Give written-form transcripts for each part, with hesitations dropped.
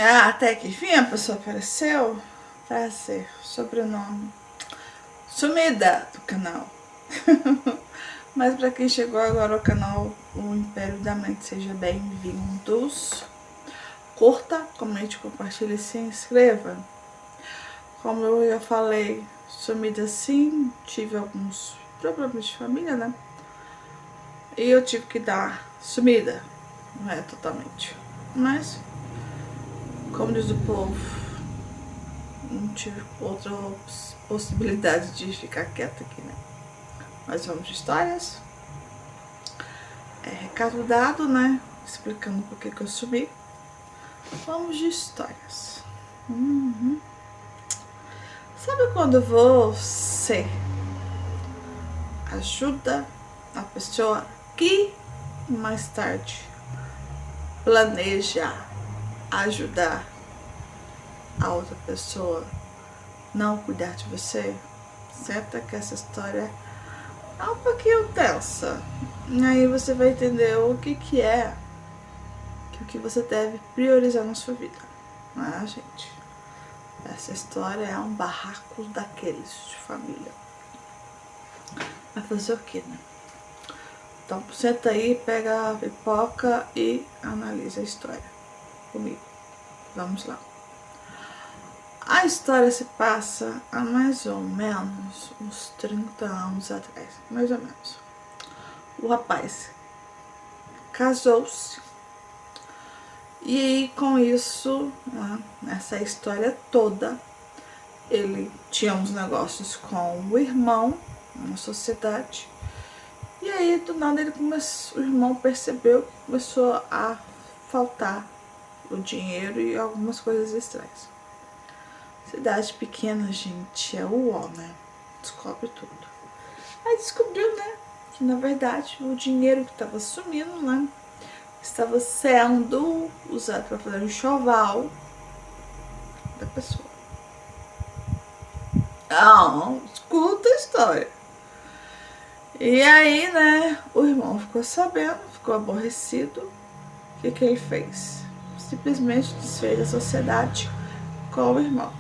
Até que enfim a pessoa apareceu. Prazer, sobrenome. Sumida do canal. Mas para quem chegou agora ao canal, o Império da Mente, seja bem-vindos. Curta, comente, compartilhe e se inscreva. Como eu já falei, sumida sim, tive alguns problemas de família, né? E eu tive que dar sumida, não é totalmente. Mas, como diz o povo, não tive outra possibilidade de ficar quieta aqui, né? Mas vamos de histórias. Recado dado, né? Explicando por que eu sumi. Vamos de histórias. Sabe quando você ajuda a pessoa que mais tarde planeja ajudar a outra pessoa não cuidar de você? Certo que essa história é um pouquinho tensa. E aí você vai entender o que é que o que você deve priorizar na sua vida. Gente, essa história é um barraco daqueles de família. Vai fazer o que, né? Então senta aí, pega a pipoca e analisa a história comigo. Vamos lá. A história se passa há mais ou menos uns 30 anos atrás, mais ou menos. O rapaz casou-se e com isso, nessa história toda, ele tinha uns negócios com o irmão, uma sociedade, e aí do nada o irmão percebeu que começou a faltar o dinheiro e algumas coisas estranhas. Cidade pequena, gente, é o homem, descobre tudo. Aí descobriu, né, que na verdade o dinheiro que estava sumindo, né, estava sendo usado para fazer o enxoval da pessoa. Escuta a história. E aí, né, o irmão ficou sabendo, ficou aborrecido. O que ele fez? Simplesmente desfez a sociedade com o irmão.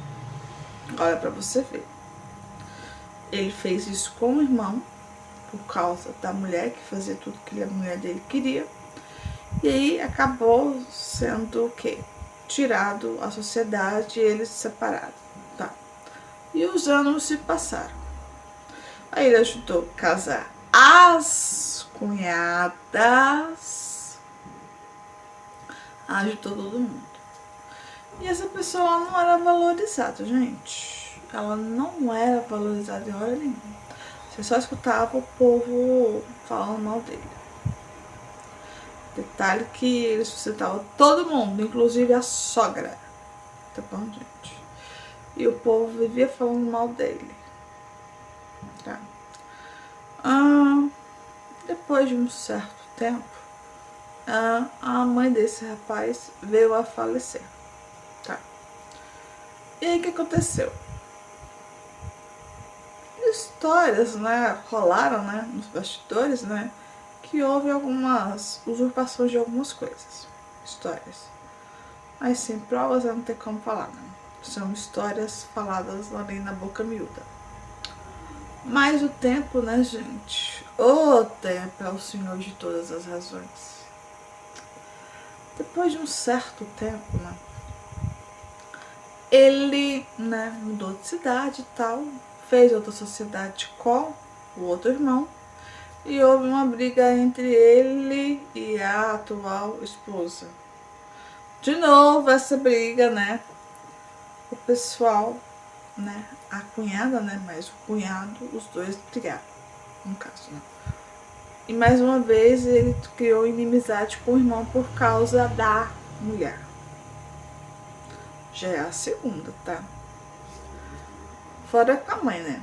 Olha pra você ver. Ele fez isso com o irmão, por causa da mulher, que fazia tudo que a mulher dele queria. E aí acabou sendo o quê? Tirado a sociedade e eles se separaram. Tá. E os anos se passaram. Aí ele ajudou a casar as cunhadas, ajudou todo mundo. E essa pessoa não era valorizada, gente. Ela não era valorizada em hora nenhuma. Você só escutava o povo falando mal dele. Detalhe que ele sustentava todo mundo, inclusive a sogra. Tá bom, gente? E o povo vivia falando mal dele. Tá? Depois de um certo tempo, a mãe desse rapaz veio a falecer. Tá? E aí o que aconteceu? Histórias, né, rolaram, né, nos bastidores, né, que houve algumas usurpações de algumas coisas. Histórias. Mas sem provas não tem como falar, né? São histórias faladas ali na boca miúda. Mas o tempo, né, gente? O tempo é o senhor de todas as razões. Depois de um certo tempo, né, ele, né, mudou de cidade e tal, fez outra sociedade com o outro irmão e houve uma briga entre ele e a atual esposa. De novo essa briga, né? O pessoal, né? A cunhada, né? Mas o cunhado, os dois brigaram, no caso, né? E mais uma vez ele criou inimizade com o irmão por causa da mulher. Já é a segunda, tá? Fora com a mãe, né?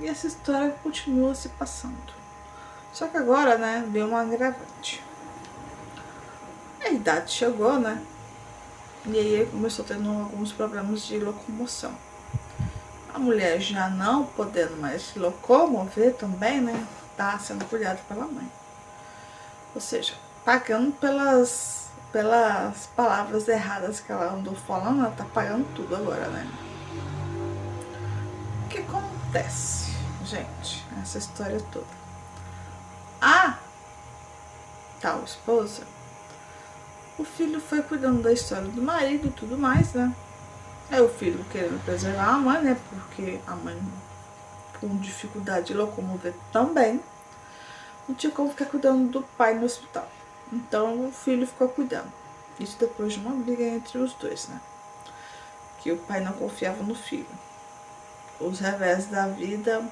E essa história continua se passando. Só que agora, né, deu um agravante. A idade chegou, né? E aí ele começou tendo alguns problemas de locomoção. A mulher já não podendo mais se locomover também, né? Tá sendo cuidada pela mãe. Ou seja, pagando pelas pelas palavras erradas que ela andou falando, ela tá pagando tudo agora, né? O que acontece, gente, essa história toda? A tal esposa, o filho foi cuidando da história do marido e tudo mais, né? Aí o filho querendo preservar a mãe, né? Porque a mãe com dificuldade de locomover também, não tinha como ficar cuidando do pai no hospital. Então o filho ficou cuidando. Isso depois de uma briga entre os dois, né? Que o pai não confiava no filho. Os revés da vida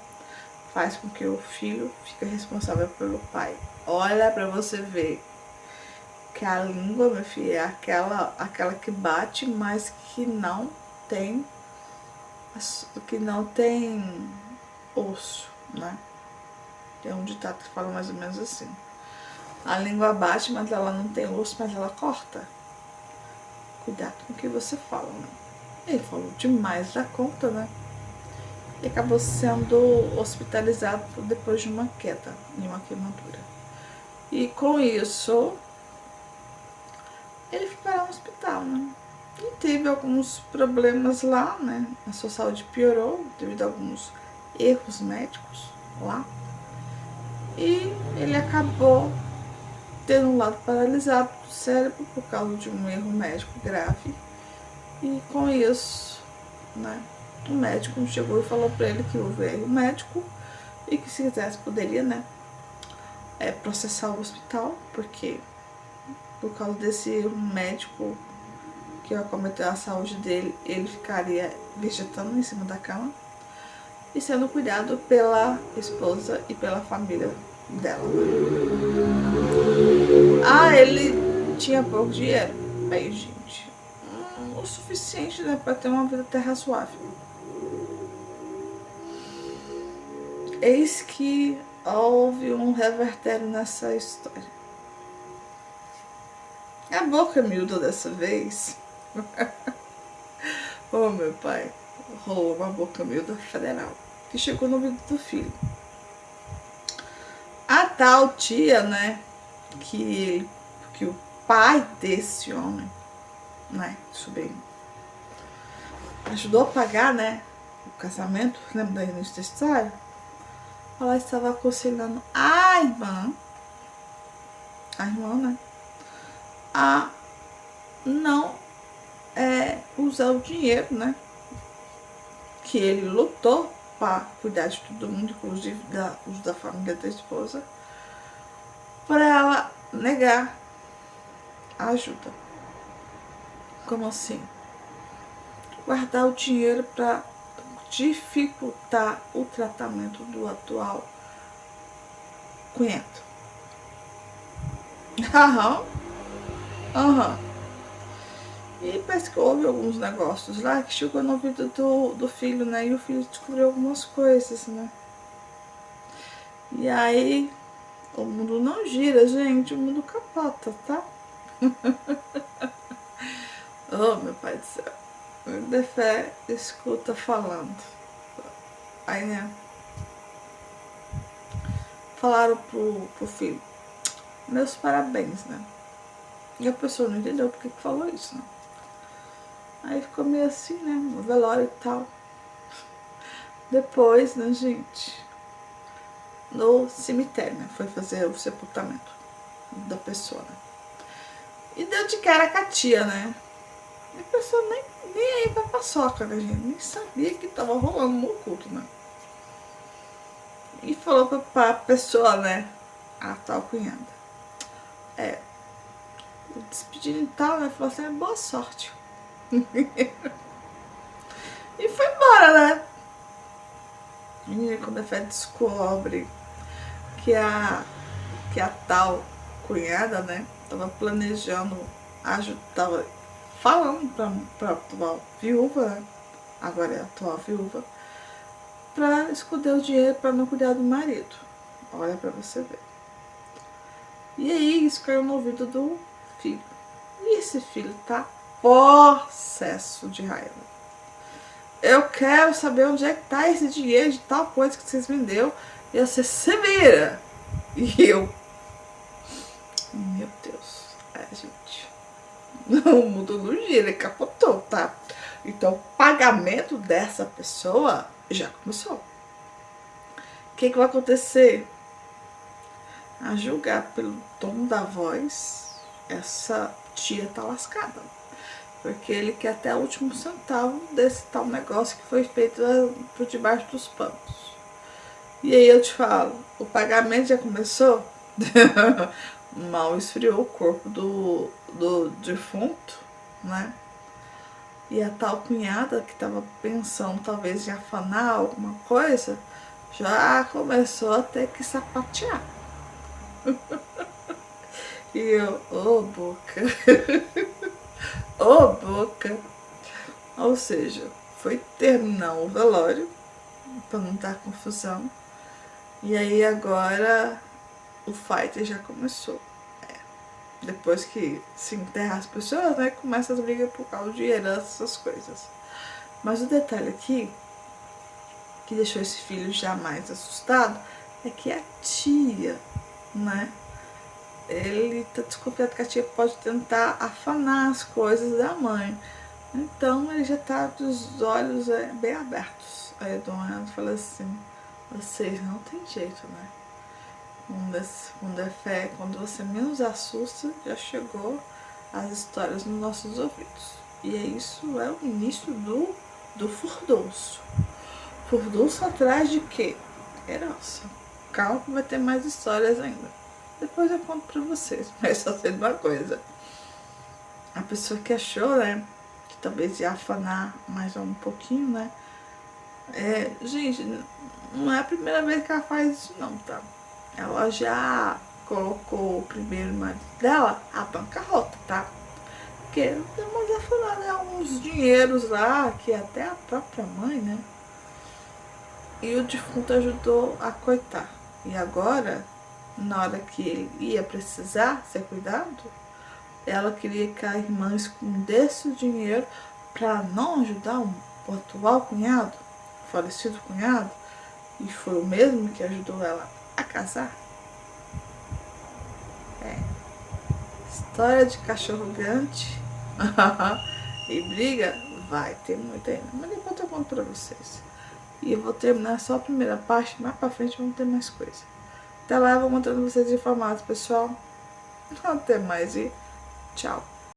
faz com que o filho fique responsável pelo pai. Olha pra você ver que a língua, meu filho, é aquela que bate, mas que não tem osso, né? Tem um ditado que fala mais ou menos assim. A língua bate, mas ela não tem osso, mas ela corta. Cuidado com o que você fala, né? Ele falou demais da conta, né? E acabou sendo hospitalizado depois de uma queda e uma queimadura. E com isso, ele foi para o hospital, né? E teve alguns problemas lá, né? A sua saúde piorou devido a alguns erros médicos lá. E ele acabou tendo um lado paralisado do cérebro por causa de um erro médico grave. E com isso, né, o médico chegou e falou para ele que houve erro médico e que se quisesse poderia, né, processar o hospital, porque por causa desse erro médico que acometeu a saúde dele, ele ficaria vegetando em cima da cama e sendo cuidado pela esposa e pela família dela. Ah, ele tinha pouco dinheiro. Bem, gente, o suficiente, né, para ter uma vida até razoável. Eis que houve um revertério nessa história. A boca miúda dessa vez. Oh, meu pai, rolou uma boca miúda federal que chegou no ouvido do filho. A tal tia, né, que o pai desse homem, né, sobrinho, ajudou a pagar, né, o casamento, lembra da início da história? Ela estava aconselhando a irmã, né, a não usar o dinheiro, né, que ele lutou para cuidar de todo mundo, inclusive da família da esposa, para ela negar a ajuda. Como assim? Guardar o dinheiro para dificultar o tratamento do atual cunhado. E parece que houve alguns negócios lá que chegou no ouvido do filho, né? E o filho descobriu algumas coisas, né? E aí, o mundo não gira, gente. O mundo capota, tá? Oh, meu pai do céu. De fé, escuta falando. Aí, né? Falaram pro filho, meus parabéns, né? E a pessoa não entendeu porque que falou isso, né? Aí ficou meio assim, né? No velório e tal. Depois, né, gente? No cemitério, né? Foi fazer o sepultamento da pessoa, né? E deu de cara com a tia, né? E a pessoa nem aí pra paçoca, né, gente? Nem sabia que tava rolando no culto, né? E falou pra pessoa, né? A tal cunhada. Despedindo e tal, né? Falou assim, boa sorte. E foi embora, né? E quando a fé descobre que a tal cunhada, né, tava planejando, tava falando pra atual viúva, né, agora é a atual viúva, pra esconder o dinheiro pra não cuidar do marido. Olha pra você ver. E aí isso caiu no ouvido do filho. E esse filho tá possesso de raiva. Eu quero saber onde é que tá esse dinheiro de tal coisa que vocês me deu. E você se vira. E eu, meu Deus, gente, O mundo não gira, ele capotou, tá? Então, o pagamento dessa pessoa já começou. O que vai acontecer? A julgar pelo tom da voz, essa tia tá lascada. Porque ele quer até o último centavo desse tal negócio que foi feito por debaixo dos panos. E aí eu te falo, o pagamento já começou? Mal esfriou o corpo do defunto, né? E a tal cunhada que estava pensando talvez em afanar alguma coisa, já começou a ter que sapatear. E eu, ô boca, ô boca. Ou seja, foi terminar o velório, para não dar confusão. E aí agora o fight já começou. Depois que se enterra as pessoas, né, começa as brigas por causa de herança, essas coisas. Mas o detalhe aqui, que deixou esse filho já mais assustado, é que a tia, né, ele tá desconfiado que a tia pode tentar afanar as coisas da mãe. Então ele já tá dos olhos bem abertos. Aí o Dom Renato fala assim, vocês não tem jeito, né? Quando é fé, quando você menos assusta, já chegou as histórias nos nossos ouvidos. E isso é o início do furdunço. Furdunço atrás de quê? Herança. Calma que vai ter mais histórias ainda. Depois eu conto pra vocês, mas só sei de uma coisa. A pessoa que achou, né, que talvez ia afanar mais um pouquinho, né? Gente, não é a primeira vez que ela faz isso não, tá? Ela já colocou o primeiro marido dela à bancarrota, tá? Porque deu umas afanadas, uns dinheiros lá, que até a própria mãe, né? E o defunto ajudou a coitar. E agora, na hora que ele ia precisar ser cuidado, ela queria que a irmã escondesse o dinheiro para não ajudar o atual cunhado, o falecido cunhado, e foi o mesmo que ajudou ela a casar. História de cachorro grande e briga vai ter muita ainda, mas depois eu conto pra vocês. E eu vou terminar só a primeira parte, mais pra frente vamos ter mais coisa. Até lá eu vou mostrando vocês informados, pessoal. Até mais e tchau.